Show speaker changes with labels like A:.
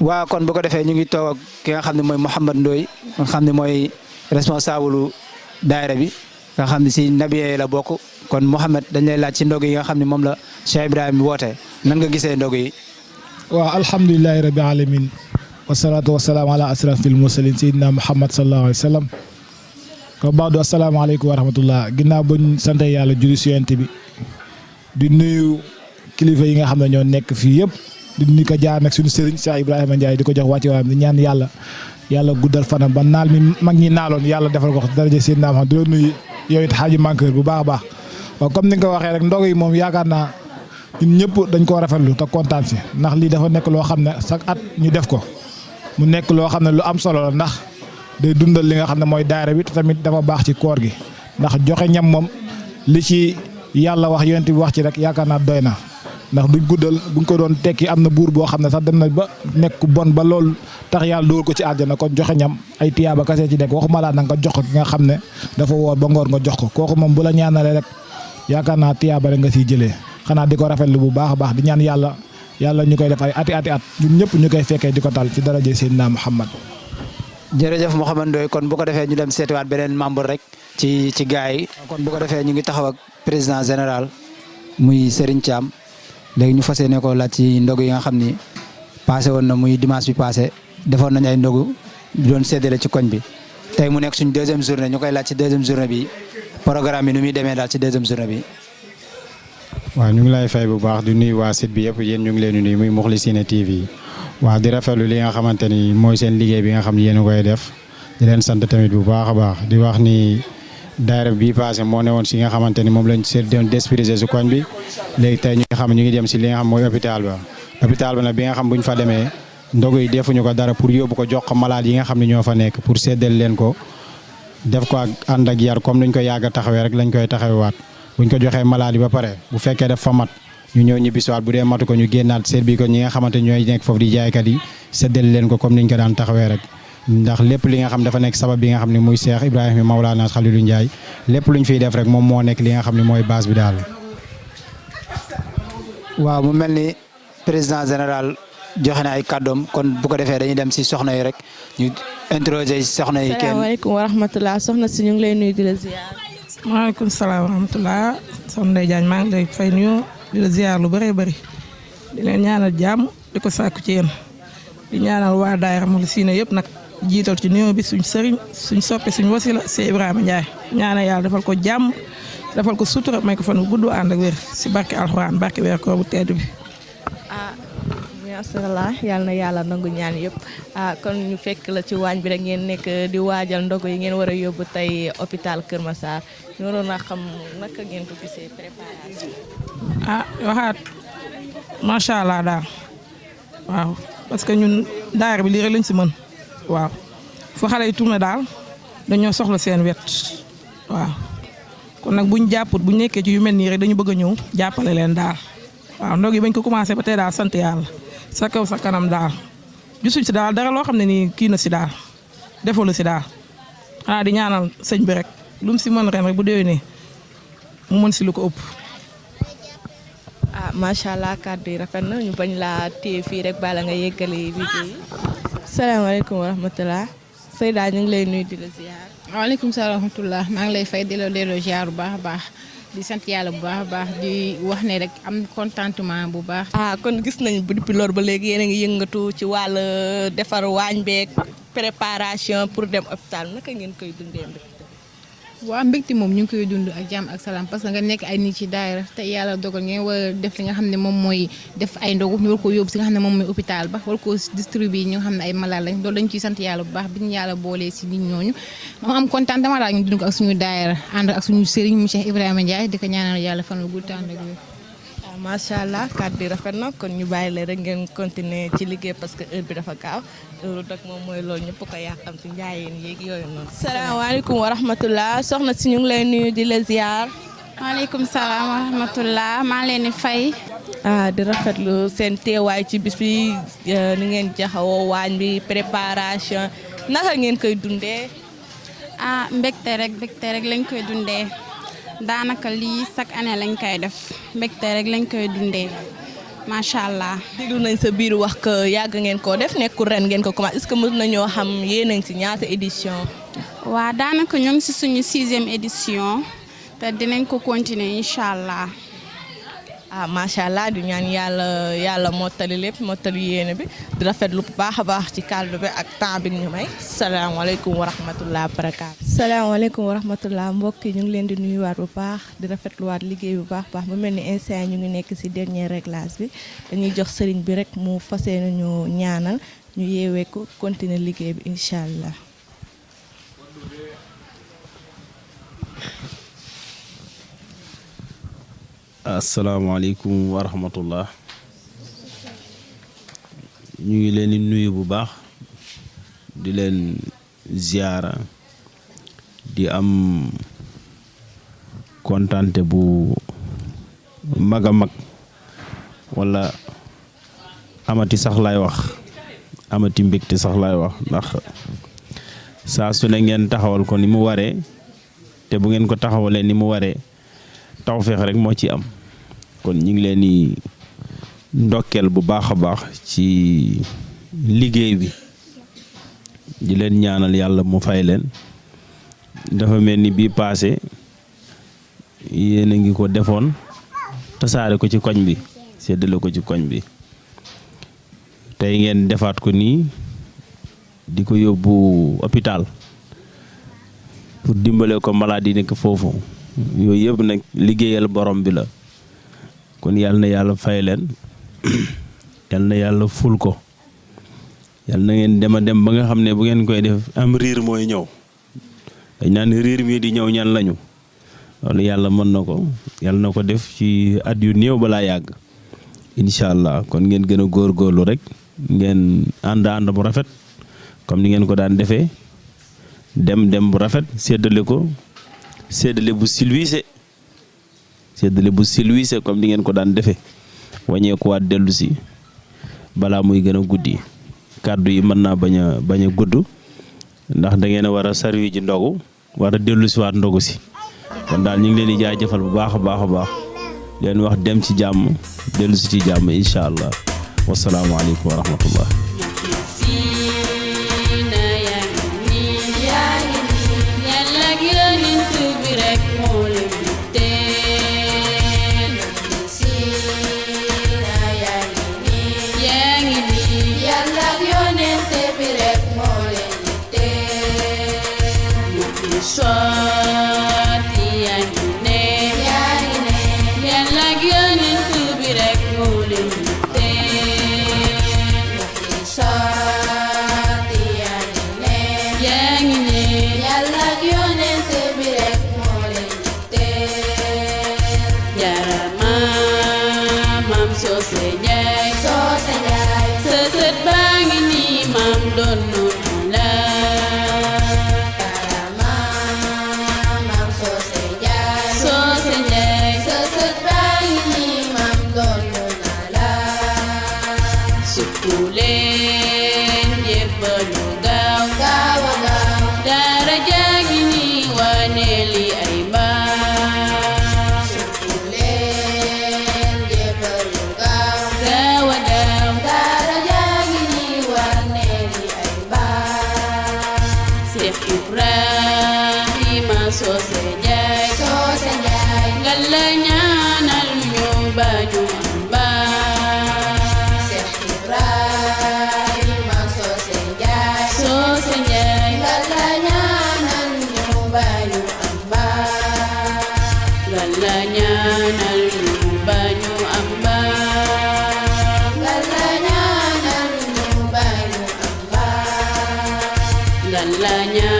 A: waaw kon bu ko defee ñu ngi toog ak ki nga xam ne mooy Mouhamed Ndoye nga xam ne mooy responsable daayira bi nga xam ne si nabiye la bokk kon Mouhamed dañ lay laaj ci ndog yi nga xam ne moom la Cheikh Ibrahima woote nan nga gisee ndog yi.
B: waaw alhamdulilahi rabbi alamin wasalaatu wasalaam ala asrafil mursalin sayidina Muhammad sallallahu alayhi wa sallam ko baadu asalaamaaleykum wa rahmatullah ginnaaw buñ sant yàlla julli si yonent bi di nuyu kilifa yi nga xam ne ñoo nekk fii yëpp di nuyu ko jaar nag suñu sëriñ Cheikh Ibrahima Ndiaye di ko jox wàcci waayam di ñaan yàlla guddal fanam ba naal mi mag ñi naaloon yàlla defal ko daraja sayidina Muhammad di nuyu yow it xaaji manqueur bu baax a baax waaw comme ni nga ko waxee rek ndog yi moom yaakaar naa ñun ñëpp dañ koo rafetlu te kontaan si ndax lii dafa nekk loo xam ne chaque at ñu def ko mu nekk loo xam ne lu am solo la ndax day dundal li nga xam ne mooy daayira bi te tamit dafa baax ci koor gi ndax joxe ñam moom li ci yàlla wax yonent bi wax ci rek yaakaar naa doy na ndax duñ guddal buñ ko doon tekki am na buur boo xam ne sax dem na ba nekk bon ba loolu tax yàlla dugal ko ci àjjana kon joxe ñam ay tiyaaba kase ci nekk waxuma laa nag nga jox ko ki nga xam ne dafa woor ba ngoor nga jox ko kooku moom bu la ñaanalee rek yaakaar naa tiyaaba rek nga siy jëlee xanaa di ko rafetlu bu baax a baax di ñaan yàlla ñu koy def ay ati at ñun ñëpp ñu koy fekkee di ko tal ci daraje Seydina Muhammad.
A: jërëjëf Mouhamed Ndoye kon bu ko defee ñu dem seetiwaat beneen membre rek ci gars yi kon bu ko defee ñu ngi taxaw ak président général muy Serigne Thiam léegi ñu fas yéene ko laaj ci ndog yi nga xam ni passé woon na muy dimanche bi passé defoon nañ ay ndogu doon séddale ci koñ bi tey mu nekk suñ deuxième journée ñu koy laaj ci deuxième journée bi programme bi nu muy demee daal ci deuxième journée bi.
C: waaw ñu ngi lay fay bu baax di nuyu waa site bi yëpp yéen ñu ngi leen di nuyu muy Moukhlichine TV waaw di rafetlu li nga xamante ni mooy seen liggéey bi nga xam ne yéen a koy def di leen sant tamit bu baax a baax di wax ni daayira bii passé moo ne woon si nga xamante ni moom lañ doon desprisé si koñ bi léegi tey ñu ngi xam ñu ngi dem si li nga xam mooy hôpital ba nag bi nga xam bu ñu fa demee ndogu yi defuñu ko dara pour yóbbu ko jox ko malade yi nga xam ne ñoo fa nekk pour séddale leen ko def ko ak ànd ak yar comme nuñ ko yàgg a taxawee rek lañ koy taxawewaat buñ ko joxee malade yi ba pare bu fekkee def fa mat ñu ñëw ñibbisiwaat bu dee matu ko ñu génnaat seet bi ko ñi nga xamante ñooy nekk foofu di jaaykat yi séddale leen ko comme niñ ko daan taxawee rek ndax lépp li nga xam dafa nekk sabab bi nga xam ne muy Cheikh Ibrahima Maulana Khalilou Ndiaye lépp luñ fiy def rek moom moo nekk li nga xam ne mooy base bi daal.
A: waaw mu mel ni président général joxe na ay kàddoom kon bu ko defee dañuy dem si soxna yi rek ñu introduire soxna yi.
D: salaamaaleykum wa rahmatulah soxna si ñu ngi lay nuyu di la ziar.
E: maaleykum salaam wa rahmatulah soxna Ndeye Diagne maa ngi lay fay nuyu di la ziar lu bëree bëri di leen ñaanal jàmm di ko sàkku ci yéen di ñaanal waa daayira Moukhlichine yëpp nag jiital ci nuyoo bi suñ sëriñ suñ soppe suñ wasila Cheikh Ibrahima Ndiaye ñaanal yàlla defal ko jàmm defal ko sutura may ko fan bu gudd ànd ak wér si barke alxuraan barke weer koor bu tedd bi.
D: maasàllaa yàlla na yàlla nangu ñaan yëpp kon ñu fekk la ci waañ bi rek ngeen nekk di waajal ndogu yi ngeen war a yóbbu tey hôpital Kër Massar ñu waroon a xam naka ngeen ko gisee préparation.
E: waxaat macha allah daal waaw parce que ñun daayira bi lii rek lañ si mën waaw fu xale yi tourné daal dañoo soxla seen wet waaw kon nag buñ jàpput buñ nekkee ci yu mel nii rek dañu bëgg a ñëw jàppale leen daal waaw ndog yi bañ ko commencé ba tey daal sant yàlla. sa kaw sa kanam daal gisuñ si daal dara loo xam ne nii kii na si daal defalu si daal xanaa di ñaanal sëñ bi rek lu mu si mën ren rek bu déwénee mu mën si lu ko ëpp.
D: macha allah kàddu yi rafet na ñu bañ laa téye fii rek bala nga yeggali liggéey yi. salaamaaleykum wa rahmatulah Seyda ñu ngi lay nuyu di la ziar.
F: waaleykum salaam wa rahmatulah maa ngi lay fay di la delloo ziar bu baax a baax. di sant yàlla bu baax a baax di wax ne rek am contentement bu baax.
D: kon gis nañ depuis loolu ba léegi yéen a ngi yëngatu ci wàll defar waañ beeg préparation pour dem hôpital naka ngeen koy dundee mbégte.
F: waaw mbégte moom ñu ngi koy dund ak jàmm ak salaam parce que nga nekk ay nit ci daayira te yàlla dogal ngeen war a def li nga xam ne moom mooy def ay ndogu ñu war ko yóbbu si nga xam ne moom mooy hôpital ba war ko distribuer ñi nga xam ne ay malade lañ loolu dañ ciy sant yàlla bu baax bi ñu yàlla boolee si nit ñooñu moom am contentement daal ñu dund ko ak suñu daayira ànd ak suñu sëriñ mu Cheikh Ibrahima Ndiaye di ko ñaanal yàlla fan wu gudd ànd ak wér.
D: macha allah kàddu yi rafet na kon ñu bàyyi leen rek ngeen continuer ci liggéey parce que heure bi dafa gaaw heure nag moom mooy loolu ñëpp ko yàqam ci njaayeen yéeg yooyu noonu. salaamaaleykum wa rahmatulah soxna si ñu ngi lay nuyu di la ziar.
G: maaleykum salaam wa rahmatulah maa leen di fay.
D: di rafetlu seen teewaay ci bis bi ni ngeen jaxawoo waañ bi préparation naka ngeen koy dundee.
G: mbégte rek lañ koy dundee. daanaka lii chaque année lañ koy def mbégte rek lañ koy dundee macha allah.
D: déglu nañ sa biir wax que yàgg ngeen koo def nekkul ren ngeen ko commencé est-ce que mën nañoo xam yéen a ngi ci ñaata édition.
G: waa daanaka ñoo ngi si suñu 6e édition te dinañ ko continuer incha allah.
D: ah macha allah di ñaan yàlla mottali lépp mottali yéene bi di rafetlu bu baax a baax ci kàddu bi ak temps bi ñu may salaamaaleykum wa rahmatulah barakaatu. salaamaaleykum wa rahmatulah mbokk yi ñu ngi leen di nuyuwaat bu baax di rafetluwaat liggéey bu baax bu mel ni instant ñu ngi nekk ci dernier réglage bi dañuy jox sëriñ bi rek mu fas yéene ñu ñaanal ñu yeewee ko continuer liggéey bi incha allah.
H: asalaamaaleykum wa rahmatullah ñu ngi leen di nuyu bu baax di leen ziyaara di am kontante bu mag a mag wala amati sax laay wax amati mbégte sax laay wax ndax saa su ne ngeen taxawal ko ni mu waree te bu ngeen ko taxawalee ni mu waree tawfeex rek moo ci am kon ñu ngi leen di ndokkeel bu baax a baax ci liggéey bi di leen ñaanal yàlla mu fay leen dafa mel ni bii paase yéen a ngi ko defoon tasaare ko ci koñ bi séddale ko ci koñ bi tey ngeen defaat ko nii di ko yóbbu hôpital pour dimbale ko malade yi nekk foofu yooyu yëpp nag liggéeyal borom bi la kon yal na yàlla fay leen yal na yàlla ful ko yal na ngeen dem a dem ba nga xam ne bu ngeen koy def am riir mooy ñëw dañ naan riir mii di ñëw ñan lañu loolu yàlla mën na ko yal na ko def ci at yu néew balaa yàgg incha allah kon ngeen gën a góorgóorlu rek ngeen ànd bu rafet comme ni ngeen ko daan defee dem bu rafet séddale ko. séddale bu silwiise comme ni ngeen ko daan defee wàññeekuwaat dellu si balaa muy gën a guddi kàddu yi mën naa bañ a gudd ndax da ngeen a war a sarwi ji ndogu war a dellu si waat ndogu si kon daal ñu ngi leen di jaajëfal bu baax a baax leen wax dem ci jàmm dellu si ci jàmm incha allah wasalaamaaleykum wa rahmatullah.
I: Galanya